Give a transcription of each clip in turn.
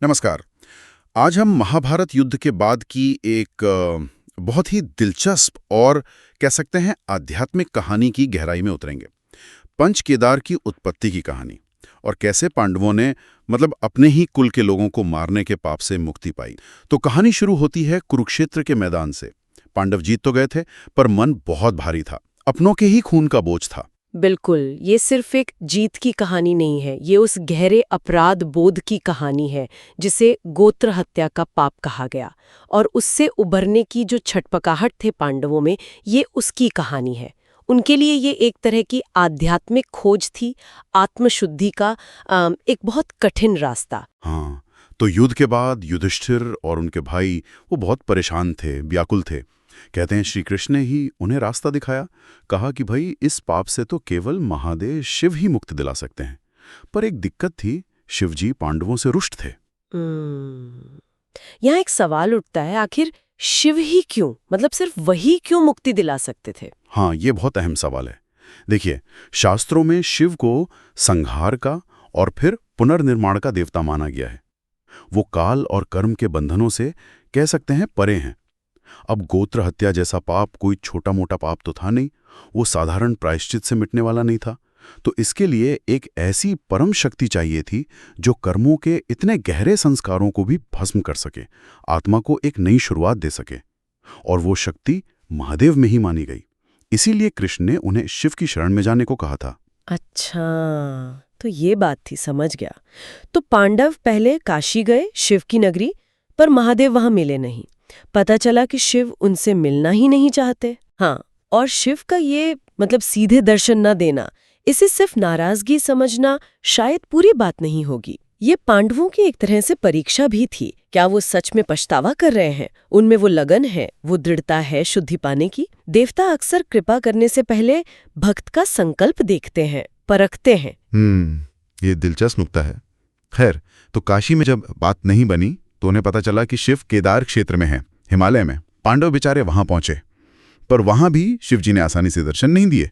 नमस्कार। आज हम महाभारत युद्ध के बाद की एक बहुत ही दिलचस्प और कह सकते हैं आध्यात्मिक कहानी की गहराई में उतरेंगे। पंच केदार की उत्पत्ति की कहानी और कैसे पांडवों ने अपने ही कुल के लोगों को मारने के पाप से मुक्ति पाई। तो कहानी शुरू होती है कुरुक्षेत्र के मैदान से। पांडव जीत तो गए थे, पर मन बहुत भारी था, अपनों के ही खून का बोझ था। बिल्कुल, ये सिर्फ एक जीत की कहानी नहीं है, ये उस गहरे अपराध बोध की कहानी है जिसे गोत्र हत्या का पाप कहा गया। और उससे उभरने की जो छटपटाहट थे पांडवों में, ये उसकी कहानी है। उनके लिए ये एक तरह की आध्यात्मिक खोज थी, आत्मशुद्धि का एक बहुत कठिन रास्ता। हाँ, तो युद्ध के बाद युधिष्ठिर और उनके भाई वो बहुत परेशान थे, व्याकुल थे। कहते हैं श्री कृष्ण ने ही उन्हें रास्ता दिखाया, कहा कि भाई इस पाप से तो केवल महादेव शिव ही मुक्ति दिला सकते हैं। पर एक दिक्कत थी, शिवजी पांडवों से रुष्ट थे। यहाँ एक सवाल उठता है, आखिर शिव ही क्यों, सिर्फ वही क्यों मुक्ति दिला सकते थे? हाँ, ये बहुत अहम सवाल है। देखिए, शास्त्रों में शिव को संहार का और फिर पुनर्निर्माण का देवता माना गया है। वो काल और कर्म के बंधनों से कह सकते हैं परे हैं। अब गोत्र हत्या जैसा पाप कोई छोटा मोटा पाप तो था नहीं, वो साधारण प्रायश्चित से मिटने वाला नहीं था। तो इसके लिए एक ऐसी परम शक्ति चाहिए थी जो कर्मों के इतने गहरे संस्कारों को भी भस्म कर सके, आत्मा को एक नई शुरुआत दे सके। और वो शक्ति महादेव में ही मानी गई। इसीलिए कृष्ण ने उन्हें शिव की शरण में जाने को कहा था। अच्छा, तो ये बात थी, समझ गया। तो पांडव पहले काशी गए, शिव की नगरी, पर महादेव वहां मिले नहीं। पता चला कि शिव उनसे मिलना ही नहीं चाहते। हाँ, और शिव का ये सीधे दर्शन न देना, इसे सिर्फ नाराजगी समझना शायद पूरी बात नहीं होगी। ये पांडवों की एक तरह से परीक्षा भी थी। क्या वो सच में पछतावा कर रहे हैं? उनमें वो लगन है, वो दृढ़ता है शुद्धि पाने की? देवता अक्सर कृपा करने से पहले भक्त का संकल्प देखते हैं, परखते हैं। ये दिलचस्प नुक्ता है। खैर, तो काशी में जब बात नहीं बनी तो उन्हें पता चला कि शिव केदार क्षेत्र में है, हिमालय में। पांडव बेचारे वहां पहुंचे, पर वहां भी शिवजी ने आसानी से दर्शन नहीं दिए।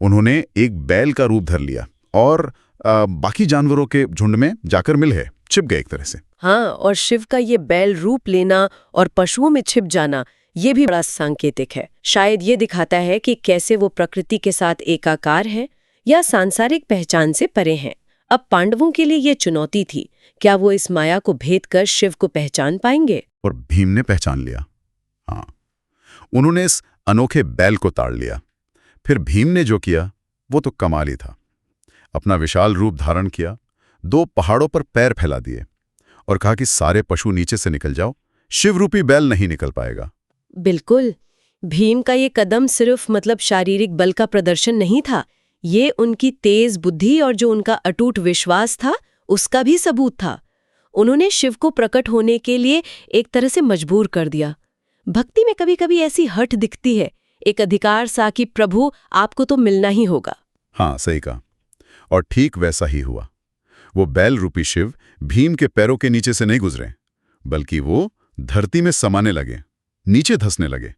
उन्होंने एक बैल का रूप धर लिया और बाकी जानवरों के झुंड में जाकर मिल गए, छिप गए एक तरह से। हाँ, और शिव का ये बैल रूप लेना और पशुओं में छिप जाना, ये भी बड़ा सांकेतिक है। शायद ये दिखाता है कि कैसे वो प्रकृति के साथ एकाकार है या सांसारिक पहचान से परे हैं। अब पांडवों के लिए ये चुनौती थी, क्या वो इस माया को भेद कर शिव को पहचान पाएंगे? और भीम ने पहचान लिया। हाँ, उन्होंने इस अनोखे बैल को ताड़ लिया। फिर भीम ने जो किया वो तो कमाल ही था। अपना विशाल रूप धारण किया, 2 पहाड़ों पर पैर फैला दिए और कहा कि सारे पशु नीचे से निकल जाओ, शिव रूपी बैल नहीं निकल पाएगा। बिल्कुल, भीम का ये कदम सिर्फ शारीरिक बल का प्रदर्शन नहीं था, ये उनकी तेज बुद्धि और जो उनका अटूट विश्वास था उसका भी सबूत था। उन्होंने शिव को प्रकट होने के लिए एक तरह से मजबूर कर दिया। भक्ति में कभी कभी ऐसी हठ दिखती है, एक अधिकार सा कि प्रभु आपको तो मिलना ही होगा। हाँ, सही कहा। और ठीक वैसा ही हुआ। वो बैल रूपी शिव भीम के पैरों के नीचे से नहीं गुजरे, बल्कि वो धरती में समाने लगे, नीचे धंसने लगे।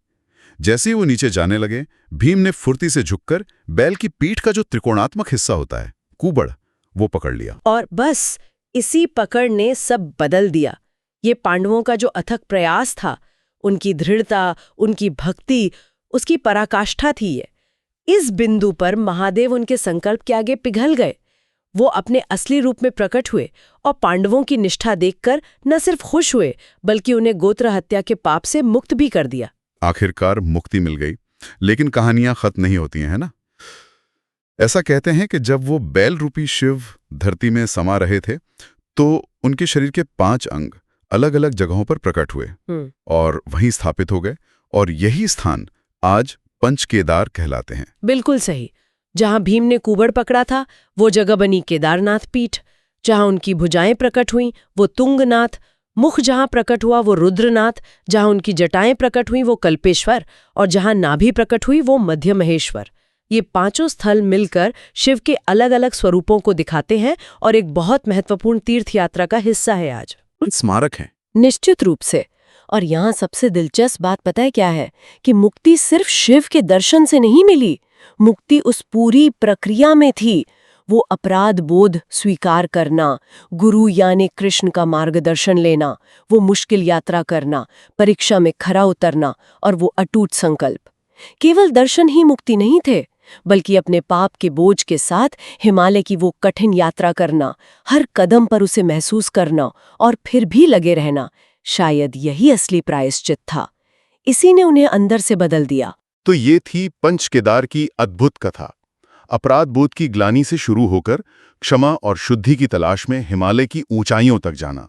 जैसे ही वो नीचे जाने लगे, भीम ने फुर्ती से झुककर बैल की पीठ का जो त्रिकोणात्मक हिस्सा होता है, कुबड़, वो पकड़ लिया। और बस इसी पकड़ ने सब बदल दिया। ये पांडवों का जो अथक प्रयास था, उनकी दृढ़ता, उनकी भक्ति, उसकी पराकाष्ठा थी ये। इस बिंदु पर महादेव उनके संकल्प के आगे पिघल गए। वो अपने असली रूप में प्रकट हुए और पांडवों की निष्ठा देखकर न सिर्फ खुश हुए, बल्कि उन्हें गोत्र हत्या के पाप से मुक्त भी कर दिया। आखिरकार मुक्ति मिल गई, लेकिन कहानियां खत्म नहीं होती हैं, है ना? ऐसा कहते हैं कि जब वो बैल रूपी शिव धरती में समा रहे थे, तो उनके शरीर के 5 अंग अलग अलग जगहों पर प्रकट हुए और वहीं स्थापित हो गए। और यही स्थान आज पंच केदार कहलाते हैं। बिल्कुल सही। जहां भीम ने कुबड़ पकड़ा था, वो जगह बनी केदारनाथ पीठ। जहां उनकी भुजाएं प्रकट हुईं, वो तुंगनाथ। मुख जहां प्रकट हुआ, वो रुद्रनाथ। जहां उनकी जटाएं प्रकट हुई, वो कल्पेश्वर। और जहां नाभि प्रकट हुई, वो मध्य महेश्वर। ये 5 स्थल मिलकर शिव के अलग अलग स्वरूपों को दिखाते हैं और एक बहुत महत्वपूर्ण तीर्थ यात्रा का हिस्सा है आज। स्मारक है, निश्चित रूप से। और यहाँ सबसे दिलचस्प बात पता है क्या है? कि मुक्ति सिर्फ शिव के दर्शन से नहीं मिली, मुक्ति उस पूरी प्रक्रिया में थी। वो अपराध बोध स्वीकार करना, गुरु यानी कृष्ण का मार्गदर्शन लेना, वो मुश्किल यात्रा करना, परीक्षा में खरा उतरना और वो अटूट संकल्प। केवल दर्शन ही मुक्ति नहीं थे, बल्कि अपने पाप के बोझ के साथ हिमालय की वो कठिन यात्रा करना, हर कदम पर उसे महसूस करना और फिर भी लगे रहना, शायद यही असली प्रायश्चित था। इसी ने उन्हें अंदर से बदल दिया। तो ये थी पंच केदार की अद्भुत कथा। अपराध बोध की ग्लानि से शुरू होकर क्षमा और शुद्धि की तलाश में हिमालय की ऊंचाइयों तक जाना,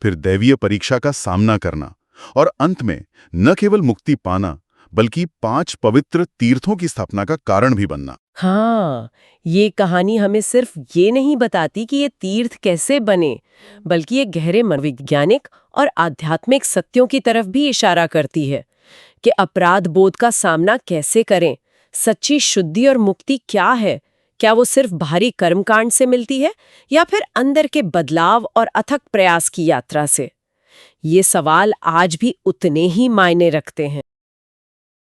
फिर दैवीय परीक्षा का सामना करना और अंत में न केवल मुक्ति पाना बल्कि 5 पवित्र तीर्थों की स्थापना का कारण भी बनना। हाँ, ये कहानी हमें सिर्फ ये नहीं बताती कि ये तीर्थ कैसे बने, बल्कि ये गहरे मनोवैज्ञानिक और आध्यात्मिक सत्यों की तरफ भी इशारा करती है कि अपराध बोध का सामना कैसे करें, सच्ची शुद्धि और मुक्ति क्या है, क्या वो सिर्फ बाहरी कर्मकांड से मिलती है या फिर अंदर के बदलाव और अथक प्रयास की यात्रा से। ये सवाल आज भी उतने ही मायने रखते हैं।